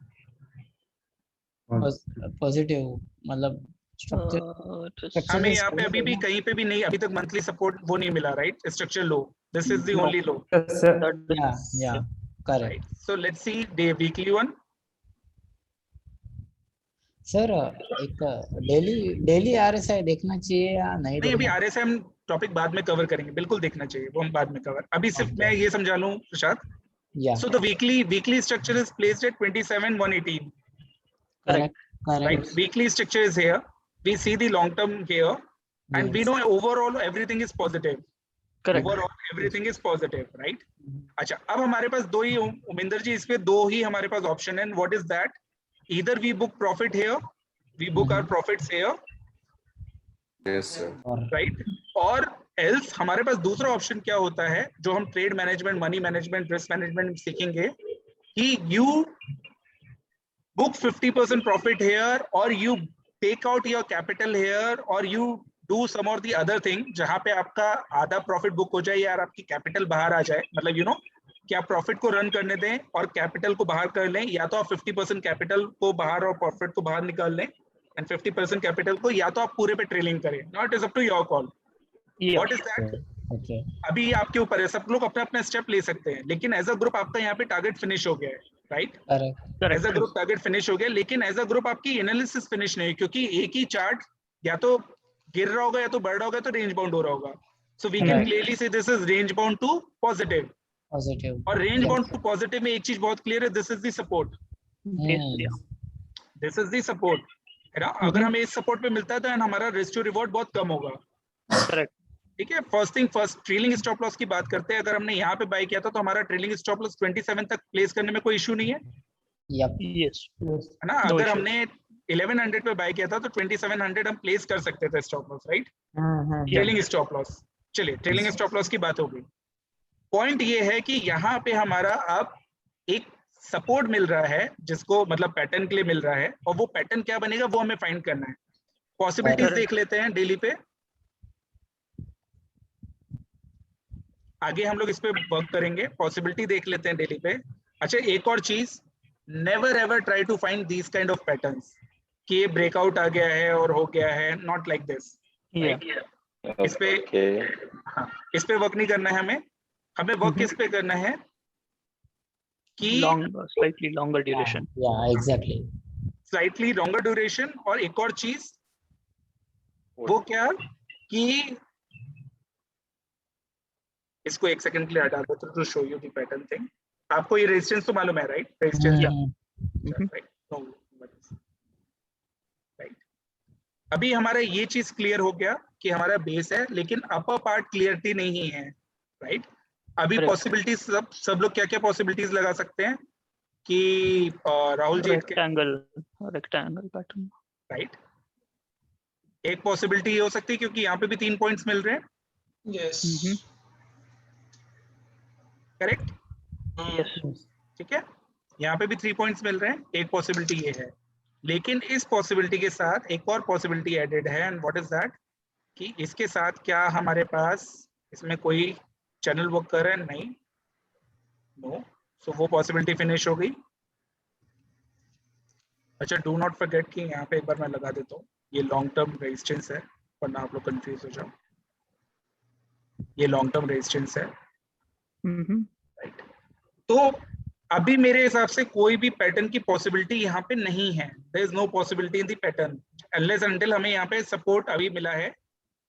positive, मतलब हमें यहाँ पे अभी भी कहीं पे भी नहीं, अभी तक मंथली सपोर्ट वो नहीं मिला, right? Structure low, this is the only low. Yeah correct. So let's see the weekly one. Sir एक डेली आरएसआई देखना चाहिए या नहीं? नहीं, अभी आरएसआई हम टॉपिक बाद में कवर करेंगे, बिल्कुल देखना चाहिए, वो हम बाद में कवर. अभी सिर्फ मैं ये समझा लूं Prasad. So the weekly structure is placed at 27,118. Correct. Right, weekly structure is here. We see the long term here, and we know overall everything is positive. Correct. Overall everything is positive, right? अच्छा, अब हमारे पास दो ही, उमिंदर जी, इस पे दो ही हमारे पास option है. What is that? Either we book profit here, we book our profits here, Yes, sir. right? और else हमारे पास दूसरा ऑप्शन क्या होता है जो हम trade management, money management, risk management सीखेंगे कि you book 50% profit here, or you take out your capital here, or you do some or the other thing जहां पे आपका आधा प्रॉफिट बुक हो जाए या आपकी कैपिटल बाहर आ जाए, मतलब यू नो कि आप प्रॉफिट को रन करने दें और कैपिटल को बाहर कर लें, या तो आप 50% कैपिटल को बाहर और प्रॉफिट को बाहर निकाल लें एंड 50% कैपिटल को, या तो आप पूरे पे ट्रेलिंग करें. Not is up to your call. What is that? Okay अभी आपके ऊपर है, सब लोग अपना अपना स्टेप ले सकते हैं, लेकिन एज अ ग्रुप आपका यहाँ पे टारगेट फिनिश हो गया है, right? Correct as a group target finish हो गया, लेकिन एज अ ग्रुप आपकी एनालिसिस फिनिश नहीं, क्योंकि एक ही चार्ट या तो गिर रहा होगा या तो बढ़ रहा होगा, तो रेंज बाउंड हो रहा होगा. So we can clearly say this is range bound to positive. Positive और रेंज बाउंड टू पॉजिटिव में एक चीज बहुत क्लियर है, this is the support. This is the support, है ना? अगर हमें इस सपोर्ट पे मिलता है तो हमारा रिस्क टू रिवॉर्ड बहुत कम होगा. करेक्ट. ठीक है. First thing first, trailing stop loss की बात करते हैं. अगर हमने यहाँ पे बाय किया था तो हमारा ट्रेलिंग स्टॉप लॉस 27 तक प्लेस करने में कोई इशू नहीं है, यप यस. है ना? अगर हमने 1100 पे बाय किया था तो 2700 हम प्लेस कर सकते थे stop loss, right? Trailing stop loss. चलिए, ट्रेलिंग स्टॉप लॉस की बात हो गई. पॉइंट ये है कि यहाँ पे हमारा अब एक सपोर्ट मिल रहा है, जिसको मतलब पैटर्न के लिए मिल रहा है, और वो पैटर्न क्या बनेगा वो हमें फाइंड करना है. पॉसिबिलिटीज देख लेते हैं डेली पे. आगे हम लोग इस पे वर्क करेंगे. पॉसिबिलिटी देख लेते हैं डेली पे. अच्छा, एक और चीज, never ever try to find these kind of patterns कि ये ब्रेकआउट आ गया है और हो गया है. Not like this. इस पे हाँ, इस पे वर्क नहीं करना है हमें. हमें वर्क किस पे करना है कि स्लाइटली लॉन्गर ड्यूरेशन. या एग्जैक्टली स्लाइटली लॉन्गर ड्यूरेशन. और एक और चीज वो क्या कि इसको एक सेकंड के लिए हटा दो to show you the pattern thing. आपको ये रेजिस्टेंस तो मालूम है, राइट? Resistance right. अभी हमारा ये चीज क्लियर हो गया कि हमारा बेस है, लेकिन अपर पार्ट क्लियरिटी नहीं है, राइट? अभी पॉसिबिलिटीज सब लोग क्या क्या पॉसिबिलिटीज लगा सकते हैं कि Rahul ji rectangle pattern, right? एक पॉसिबिलिटी ये हो सकती है क्योंकि यहाँ पे भी 3 पॉइंट्स मिल रहे हैं. यस. करेक्ट. ठीक है, यहाँ पे भी 3 पॉइंट्स मिल रहे हैं. एक पॉसिबिलिटी ये है, लेकिन इस पॉसिबिलिटी के साथ एक और पॉसिबिलिटी एडेड है. And what is that? कि इसके साथ क्या हमारे पास इसमें कोई चैनल वर्क कर रहा है? नहीं, नो. सो वो पॉसिबिलिटी फिनिश हो गई. अच्छा, डू नॉट फॉरगेट कि यहाँ पे एक बार मैं लगा देता हूँ, ये लॉन्ग टर्म रेजिस्टेंस है, वरना आप लोग कंफ्यूज हो जाओ. ये लॉन्ग टर्म रेजिस्टेंस है, राइट? तो अभी मेरे हिसाब से कोई भी पैटर्न की पॉसिबिलिटी यहाँ पे नहीं है. There is no possibility in the pattern unless until हमें यहाँ पे सपोर्ट अभी मिला है.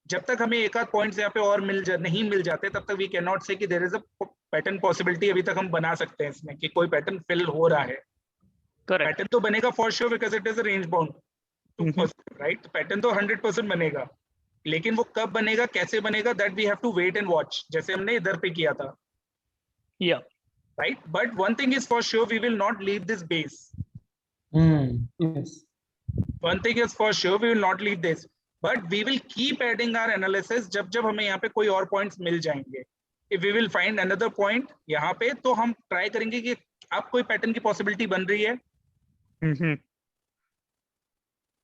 जब तक हमें एक आध पॉइंट्स यहाँ पे और नहीं मिल जाते, तब तक वी कैन नॉट से कि there is a pattern possibility. अभी तक हम बना सकते हैं इसमें कि कोई पैटर्न फिल हो रहा है. पैटर्न तो बनेगा for sure because it is a range bound, right? Pattern तो 100% बनेगा, लेकिन वो कब बनेगा, कैसे बनेगा, that we have to wait and watch, जैसे हमने इधर पे किया था. Yeah. Right, but one thing is for sure, we will not leave this base. yes. One thing is for sure, we will not leave this, but we will keep adding our analysis. जब हमें यहाँ पे कोई और points मिल जाएंगे, if we will find another point यहाँ पे, तो हम try करेंगे कि अब कोई pattern की possibility बन रही है.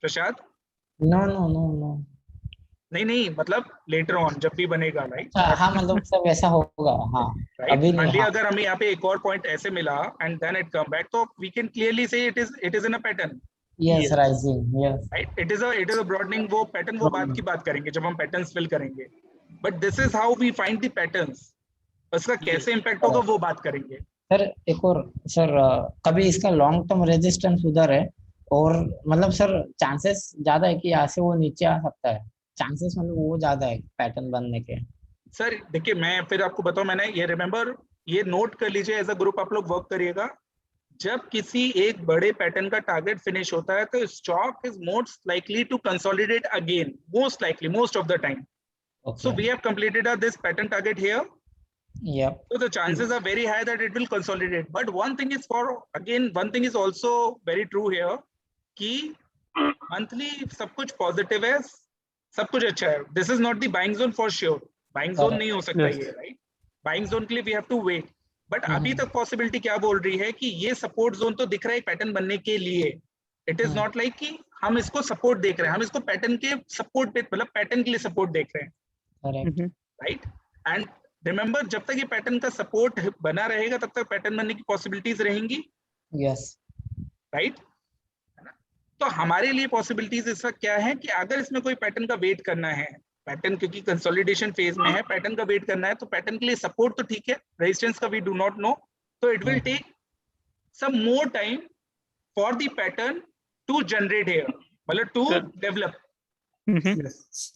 प्रसाद? No. नहीं, मतलब later on जब भी बनेगा, right? हाँ, मतलब सब ऐसा होगा. हाँ, अभी नहीं. अगर हमें यहाँ पे एक और पॉइंट ऐसे मिला and then it come back, तो we can clearly say it is in a pattern. Yes, rising. Yes. Right? It is a broadening. वो pattern वो बाद की बात करेंगे जब हम patterns fill करेंगे. But this is how we find the patterns. उसका कैसे impact होगा वो बात करेंगे. सर एक और सर, कभी इसका लॉन्ग टर्म रेजिस्टेंस उधर है, और मतलब सर चांसेस ज्यादा है कि यहाँ से वो नीचे आ सकता है. चांसेस मतलब वो ज्यादा है पैटर्न बनने के. सर देखिए, मैं फिर आपको बताऊं, मैंने ये रिमेंबर, ये नोट कर लीजिए, एज अ ग्रुप आप लोग वर्क करिएगा. जब किसी एक बड़े पैटर्न का टारगेट फिनिश होता है तो stock is most likely to consolidate again, most likely, most of the time. So we have completed this pattern target here. Yep. So the chances are very high that it will consolidate. But one thing is also very true here कि monthly सब कुछ positive है, सब कुछ अच्छा है. This is not the buying zone for sure. Buying zone नहीं हो सकता ये, right? Buying zone के लिए we have to wait. But अभी तक पॉसिबिलिटी क्या बोल रही है कि ये सपोर्ट जोन तो दिख रहा है पैटर्न बनने के लिए, इट इज नॉट लाइक कि हम इसको सपोर्ट देख रहे हैं, हम इसको पैटर्न के सपोर्ट पे मतलब पैटर्न के लिए सपोर्ट देख रहे हैं, राइट। एंड रिमेंबर जब तक ये पैटर्न का सपोर्ट बना रहेगा तब तक पैटर्न बनने की पॉसिबिलिटीज रहेंगी, यस राइट। तो हमारे लिए पॉसिबिलिटीज इस वक्त क्या है कि अगर इसमें कोई पैटर्न का वेट करना है, पैटर्न क्योंकि कंसोलिडेशन फेज में है, पैटर्न का वेट करना है, तो पैटर्न के लिए सपोर्ट तो ठीक है, रेजिस्टेंस का वी डू नॉट नो, तो it will take some more time for the pattern to generate here, मतलब to develop.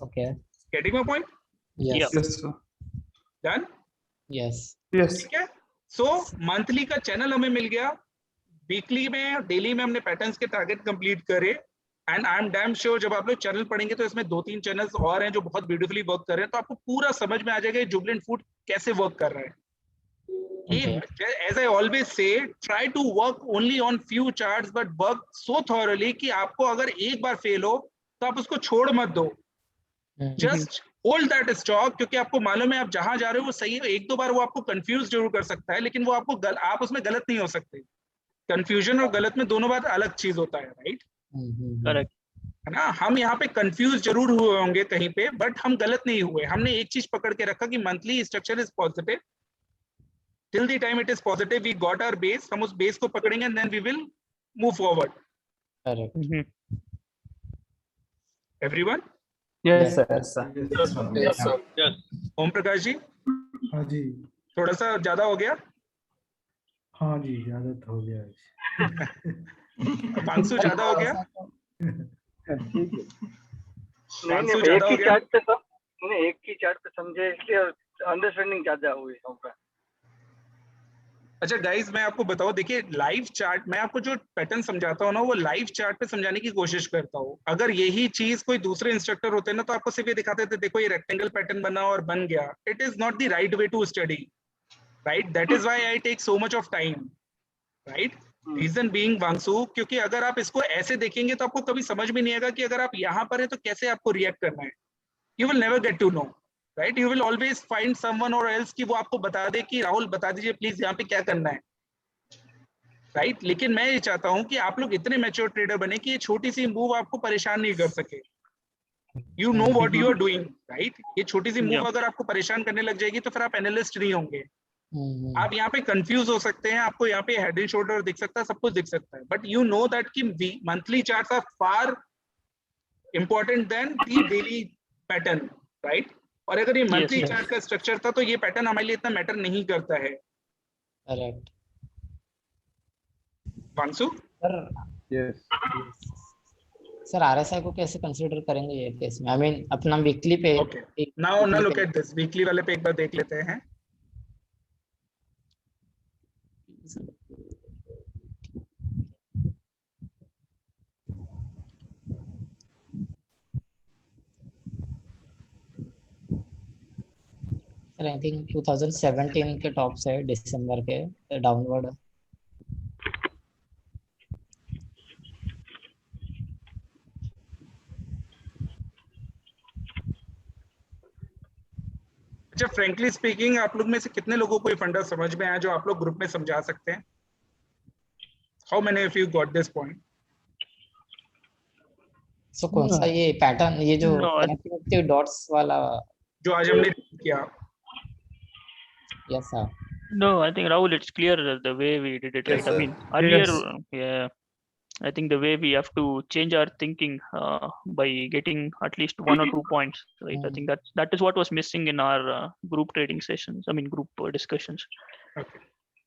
Okay, getting my point? Yes done? Yes ठीक है। सो मंथली का चैनल हमें मिल गया, वीकली में डेली में हमने पैटर्न्स के टारगेट कंप्लीट करे, and I am damn sure जब आप लोग चैनल पढ़ेंगे तो इसमें 2-3 चैनल्स और हैं जो बहुत ब्यूटीफुली वर्क कर रहे हैं, तो आपको पूरा समझ में आ जाएगा जुबिलेंट फूड कैसे वर्क कर रहा है। As I always say, try to work only on few charts but work so thoroughly कि आपको अगर एक बार फेल हो तो आप उसको छोड़ मत दो, जस्ट होल्ड दैट स्टॉक, क्योंकि आपको मालूम है आप जहां जा रहे हो वो सही है, 1-2 बार वो आपको कंफ्यूज जरूर कर सकता है, लेकिन वो आपको आप उसमें गलत नहीं हो सकते। कंफ्यूजन और गलत में दोनों बात अलग चीज होता है, राइट? करेक्ट है ना। हम यहाँ पे कंफ्यूज जरूर हुए होंगे कहीं पे, बट हम गलत नहीं हुए। हमने एक चीज पकड़ के रखा कि monthly structure is positive, till the time it is positive we got our base, हम उस बेस को पकड़ेंगे and then we will move forward. Correct, everyone? Yes sir. Yes sir. Om Prakash ji, हाँ जी, थोड़ा सा ज्यादा हो गया? हाँ जी, ज्यादा तो हो गया। पांचसौ ज्यादा हो गया? नहीं पांचसौ एक ज्यादा हो ही गया? चार्ट पे एक ही चार्ट पे समझे, इसलिए अंडरस्टैंडिंग ज्यादा हुई होगा। अच्छा गाइस, मैं आपको बताऊं, देखिए लाइव चार्ट, मैं आपको जो पैटर्न समझाता हूँ ना वो लाइव चार्ट पे समझाने की कोशिश करता हूँ। अगर यही चीज कोई दूसरे इंस्ट्रक्टर होते हैं ना तो आपको सिर्फ ये दिखाते थे, देखो ये रेक्टेंगल पैटर्न बना और बन गया। It is not the right way to study, right? That is why I take so much of time, right? Reason being वांगसू, क्योंकि अगर आप इसको ऐसे देखेंगे तो आपको कभी समझ में नहीं आएगा कि अगर आप यहाँ पर है तो कैसे आपको रिएक्ट करना है। You will never get to know, right? You will always find someone और एल्स कि वो आपको बता दे कि राहुल बता दीजिए प्लीज यहाँ पे क्या करना है, राइट? लेकिन मैं ये चाहता हूं कि आप लोग इतने मैच्योर ट्रेडर बने कि ये छोटी सी मूव आपको परेशान नहीं कर सके। You know what you are doing, right? ये छोटी सी मूव अगर आपको परेशान करने लग जाएगी तो फिर आप एनालिस्ट नहीं होंगे। आप यहाँ पे कंफ्यूज हो सकते हैं, आपको यहाँ पे हेड एंड शोल्डर दिख सकता है, सब कुछ दिख सकता है, बट यू नो दैट कि monthly charts are far important then the daily pattern, right? और अगर ये मंथली चार्ट का स्ट्रक्चर था तो ये पैटर्न हमारे लिए इतना मैटर नहीं करता है। करेक्ट वांगसू सर, आरएसआई को कैसे कंसीडर करेंगे ये केस में? आई मीन अपना वीकली पे। Now look at this, weekly वाले पे एक बार देख लेते हैं। सर आई थिंक 2017 के टॉप से दिसंबर के डाउनवर्ड। अच्छा, फ्रेंकली स्पीकिंग आप लोग में से कितने लोगों को ये फंडा समझ में आया जो आप लोग ग्रुप में समझा सकते हैं? How many of you got this point? So कौन सा ये पैटर्न, ये जो कनेक्टिव डॉट्स वाला जो आज हमने किया? Yes sir. No, I think Rahul, it's clear the way we did it, right? Yes, I mean, earlier, yeah, I think the way we have to change our thinking by getting at least 1 or 2 points, right? I think that is what was missing in our group trading sessions. I mean, group discussions. Okay.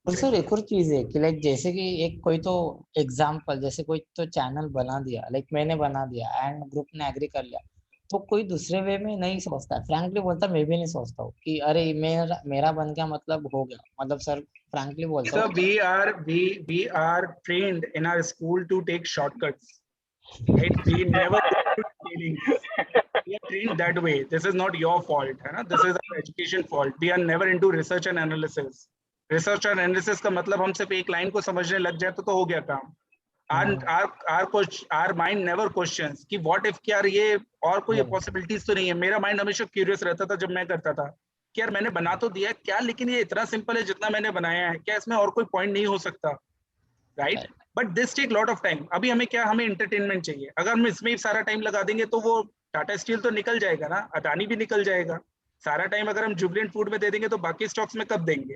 और sir एक और चीज है कि like जैसे कि एक कोई तो एग्जांपल, जैसे कोई तो चैनल बना दिया, लाइक मैंने बना दिया एंड ग्रुप ने एग्री कर लिया, तो कोई दूसरे वे में नहीं सोचता है। फ्रैंकली बोलता, मैं भी नहीं सोचता हूँ कि अरे मेरा बन गया मतलब हो गया, मतलब सर फ्रैंकली बोलता हूँ। we are trained in our school to take shortcuts, right? We never we are trained that way. This is not your fault, है ना? This is our education fault. We are never into research and analysis. Research and analysis का मतलब हम सिर्फ एक line को समझने लग जाए तो हो गया काम। Our mind never questions कि what if, क्या ये और कोई पॉसिबिलिटीज तो नहीं है। मेरा माइंड हमेशा क्यूरियस रहता था जब मैं करता था कि यार मैंने बना तो दिया क्या, लेकिन ये इतना सिंपल है जितना मैंने बनाया है, क्या इसमें और कोई पॉइंट नहीं हो सकता, right? But this take lot of time. अभी हमें क्या, हमें एंटरटेनमेंट चाहिए. अगर हम इसमें ही सारा टाइम लगा देंगे तो वो टाटा स्टील तो निकल जाएगा ना, अडानी भी निकल जाएगा. सारा टाइम अगर हम जुबिलेंट फूड में दे देंगे तो बाकी स्टॉक्स में कब देंगे,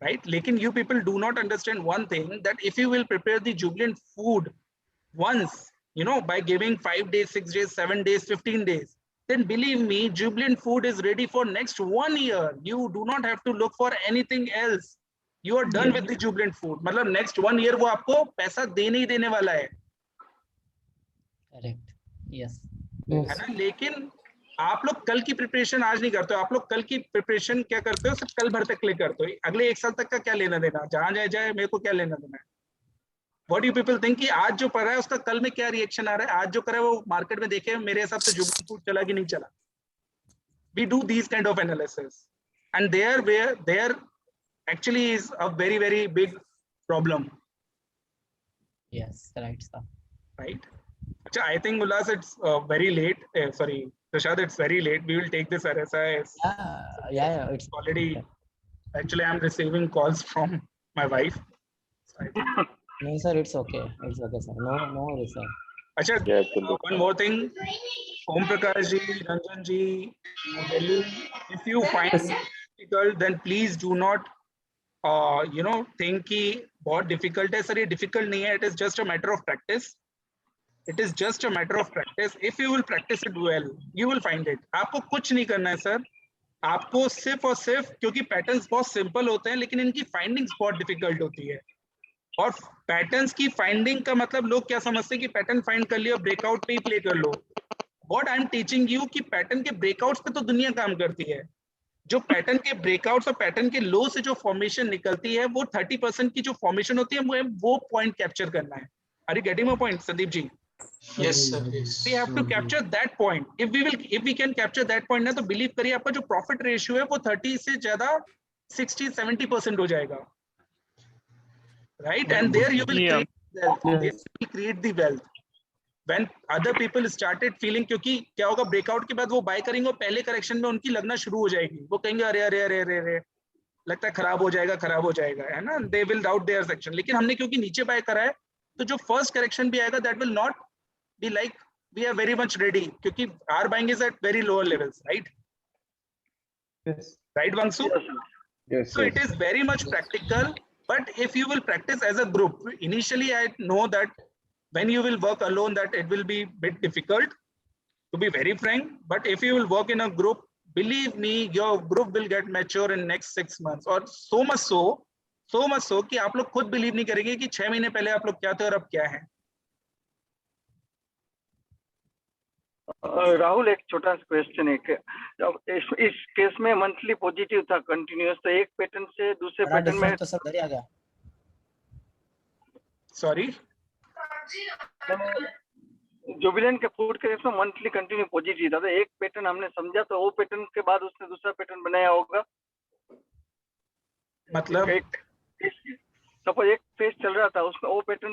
राइट? लेकिन you people do not understand one thing, that if you will prepare the jubilant food once, you know, by giving 5 days, 6 days, 7 days, 15 days, then believe me, jubilant food is ready for next 1 year. You do not have to look for anything else. You are done with the jubilant food. मतलब next 1 year वो आपको पैसा देने ही देने वाला है. Correct, yes, है ना? लेकिन आप लोग कल की प्रिपरेशन आज नहीं करते हो. आप लोग कल की प्रिपरेशन क्या करते हो, सिर्फ कल भर तक के लिए करते हो. अगले 1 साल तक का क्या लेना देना, जहां जाए जाए, मेरे को क्या लेना देना है. व्हाट यू पीपल थिंक कि आज जो पढ़ रहा है उसका कल में क्या रिएक्शन आ रहा है, आज जो कर रहा है वो मार्केट में देखे मेरे हिसाब से जुबिलेंट फूड चला कि नहीं चला. We do these kind of analysis and there actually is a very very big problem. Yes, right sir. Right? Achha, I think Ullas, it's very late. Sorry, Prashad, it's very late. We will take this RSI. Yeah, it's already. Actually, I'm receiving calls from my wife. No sir, it's okay sir. No worries sir. Achha, one more thing. Om Prakash ji, Ranjan ji, Delhi, if you find it difficult, then please do not you know think कि बहुत difficult है. Sir ये difficult नहीं है. It is just a matter of practice. It is just a matter of practice. If you will practice it well, you will find it. आपको कुछ नहीं करना है सर. आपको सिर्फ और सिर्फ, क्योंकि पैटर्न्स बहुत सिंपल होते हैं लेकिन इनकी फाइंडिंग्स बहुत डिफिकल्ट होती है. और पैटर्न्स की फाइंडिंग का मतलब लोग क्या समझते हैं कि पैटर्न फाइंड कर लिया, ब्रेकआउट पे ही प्ले कर लो. What I am teaching you कि पैटर्न के ब्रेकआउट्स पे तो दुनिया काम करती है. जो पैटर्न के ब्रेकआउट्स और पैटर्न के लो से जो फॉर्मेशन निकलती है, वो 30% की जो फॉर्मेशन होती है वो पॉइंट कैप्चर करना है. Are you getting my point Sandeep ji? Yes sir, yes. We have to capture that point. If we can capture that point ना, तो बिलीव करिए आपका जो प्रॉफिट रेशियो है वो 30 से ज्यादा 60-70% हो जाएगा, right? And there you will create wealth. There you will create the wealth. When other people started feeling, क्योंकि क्या होगा, ब्रेकआउट के बाद वो बाय करेंगे और पहले करेक्शन में उनकी लगना शुरू हो जाएगी. वो कहेंगे अरे अरे अरे अरे अरे लगता है खराब हो जाएगा, है ना? They will doubt their section. लेकिन हमने क्योंकि नीचे बाय करा है, तो जो फर्स्ट करेक्शन भी आएगा, that will not be like we are very much ready, क्योंकि our buying is at very lower levels, right? Yes. Right, Vangsu? Yes. So it is very much practical, but if you will practice as a group, initially I know that when you will work alone, that it will be a bit difficult, to be very frank. But if you will work in a group, believe me, your group will get mature in next 6 months, or so much so कि आप लोग खुद believe नहीं करेंगे कि 6 महीने पहले आप लोग क्या थे और अब क्या है. राहुल, एक छोटा सा क्वेश्चन है कि अब इस केस में मंथली पॉजिटिव था कंटिन्यूअस, तो एक पैटर्न से दूसरे पैटर्न में तो सब आ गया. सॉरी, जुबिलेंट के फूड के रेट में मंथली कंटिन्यू पॉजिटिव था, तो एक पैटर्न हमने समझा, तो वो पैटर्न के बाद उसने दूसरा पैटर्न बनाया होगा. मतलब सपोज एक फेज चल रहा था, उसमें वो पैटर्न,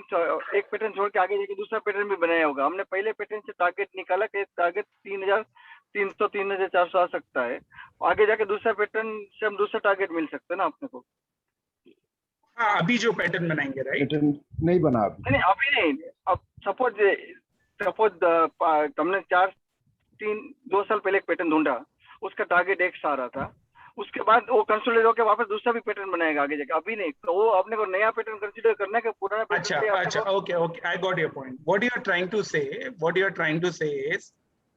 एक पैटर्न छोड़ के आगे जाके दूसरा पैटर्न भी बनाया होगा. हमने पहले पैटर्न से टारगेट निकाला कि टारगेट 3300 3400 आ सकता है. आगे जाके दूसरा पैटर्न से हम दूसरा टारगेट मिल सकता है ना अपने को. हाँ, अभी जो पैटर्न बनाएंगे, राइट? नहीं बना अभी. नहीं, अभी नहीं. अब सपोज हमने 2 साल पहले एक पैटर्न ढूंढा, उसका टारगेट X आ रहा था. उसके बाद वो कंसोलिडेट होकर वापस दूसरा भी पैटर्न बनाएगा आगे जाके. अभी नहीं, तो वो अपने को नया पैटर्न कंसीडर करना है कि पुराना पैटर्न. अच्छा, okay, I got your point. What you are trying to say is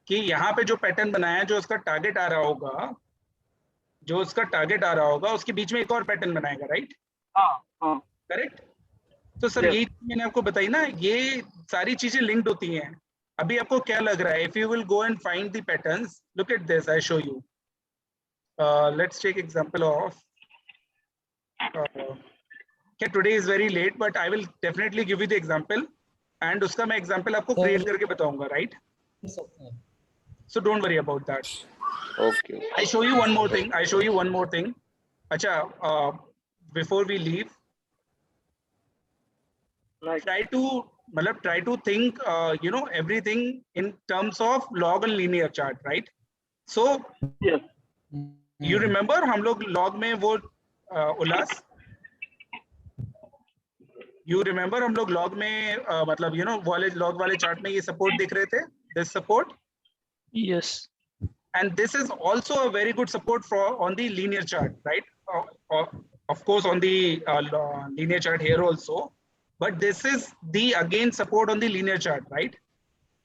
कि यहाँ पे जो पैटर्न बनाया है, जो उसका टारगेट आ रहा होगा, उसके बीच में एक और पैटर्न बनाएगा, राइट? हाँ, करेक्ट. तो सर ये मैंने आपको बताई ना, ये सारी चीजें लिंक्ड होती हैं. अभी आपको क्या लग रहा है? If you will go and find the patterns, look at this, I show you. Let's take example of okay, today is very late, but I will definitely give you the example, and उसका मैं example आपको create करके बताऊंगा, right? So don't worry about that. Okay. I show you one more thing. अच्छा, before we leave, try to think everything in terms of log and linear chart, right? So yes. You remember हम लोग log में वो उल्लास, you remember हम लोग log में मतलब you know वाले log वाले chart में ये support दिख रहे थे, this support? Yes. And this is also a very good support for on the linear chart, right? Of course on the linear chart here also, but this is the again support on the linear chart, right?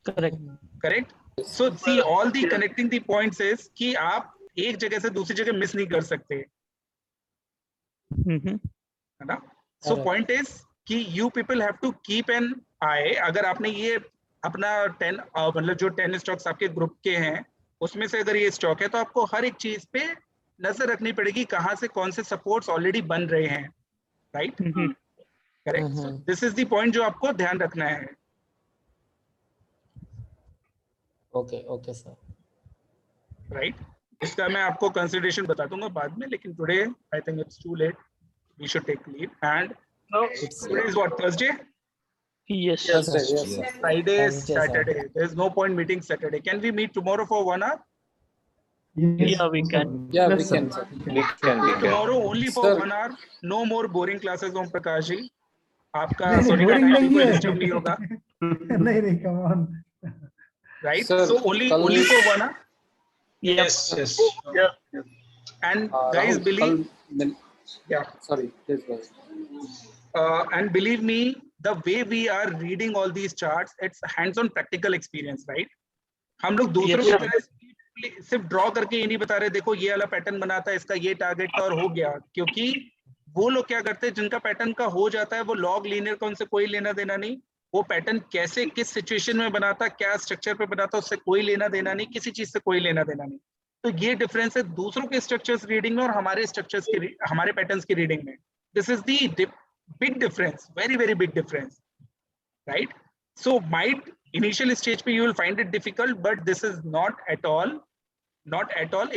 Correct. So see all the connecting the points is कि आप एक जगह से दूसरी जगह miss नहीं कर सकते, है ना? So point is कि you people have to keep an eye. अगर आपने ये अपना 10 मतलब जो 10 स्टॉक्स आपके ग्रुप के हैं उसमें से अगर ये स्टॉक है तो आपको हर एक चीज पे नजर रखनी पड़ेगी कहाँ से कौन से सपोर्ट्स ऑलरेडी बन रहे हैं, right? Correct. This is the point जो आपको ध्यान रखना है. Okay okay sir. राइट. इसका मैं आपको कंसिडरेशन बता दूंगा बाद में, लेकिन today I think it's too late, we should take leave. And today is what, Thursday? Yes. Yes, sir. Yes, sir. Friday, Yes, sir. Saturday. There is no point meeting Saturday. Can we meet tomorrow for 1 hour? Yeah, we can. Yeah, we Yes, sir. can, sir. We can. Tomorrow only for Sir. 1 hour. No more boring classes, Om Prakash ji. आपका नहीं, सोने का boring time नहीं कोई है. Disturb नहीं होगा, नहीं, come on. right? Sir, So only for 1 hour. Yes, yes. And guys, Rahul, believe, yeah. Sorry, please go ahead. And believe me, the way we are reading all these charts, it's hands-on practical experience, right? हम लोग दूसरों Yes, की तरह सिर्फ draw करके ये नहीं बता रहे देखो ये वाला पैटर्न बना था, इसका ये टारगेट था और हो गया, क्योंकि वो लोग क्या करते हैं जिनका पैटर्न का हो जाता है वो लॉग लीनियर का उनसे कोई लेना देना नहीं, वो पैटर्न कैसे किस सिचुएशन में बनाता, क्या स्ट्रक्चर पे बनाता, उससे कोई लेना देना नहीं, किसी चीज से कोई लेना देना नहीं. तो ये डिफरेंस है दूसरों के स्ट्रक्चर्स रीडिंग में और हमारे स्ट्रक्चर्स की हमारे पैटर्न्स की रीडिंग में. This is the big difference, very big difference, right? So might initial stage pe you will find it difficult, but this is not at all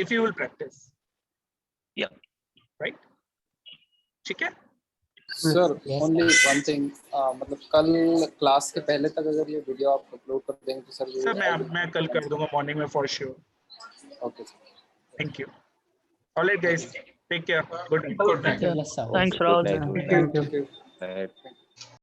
if you will practice. Yeah. Right? ठीक है? Sir, Yes, only one thing. मतलब कल class के पहले तक अगर ये video आप अपलोड कर देंगे तो सर सर मैं कल कर दूंगा मॉर्निंग में for sure. Okay sir. Thank you. All right guys, take care. Good night. Good night. Yes, sir. Thanks, Rahul. Good night. Thank you. Right.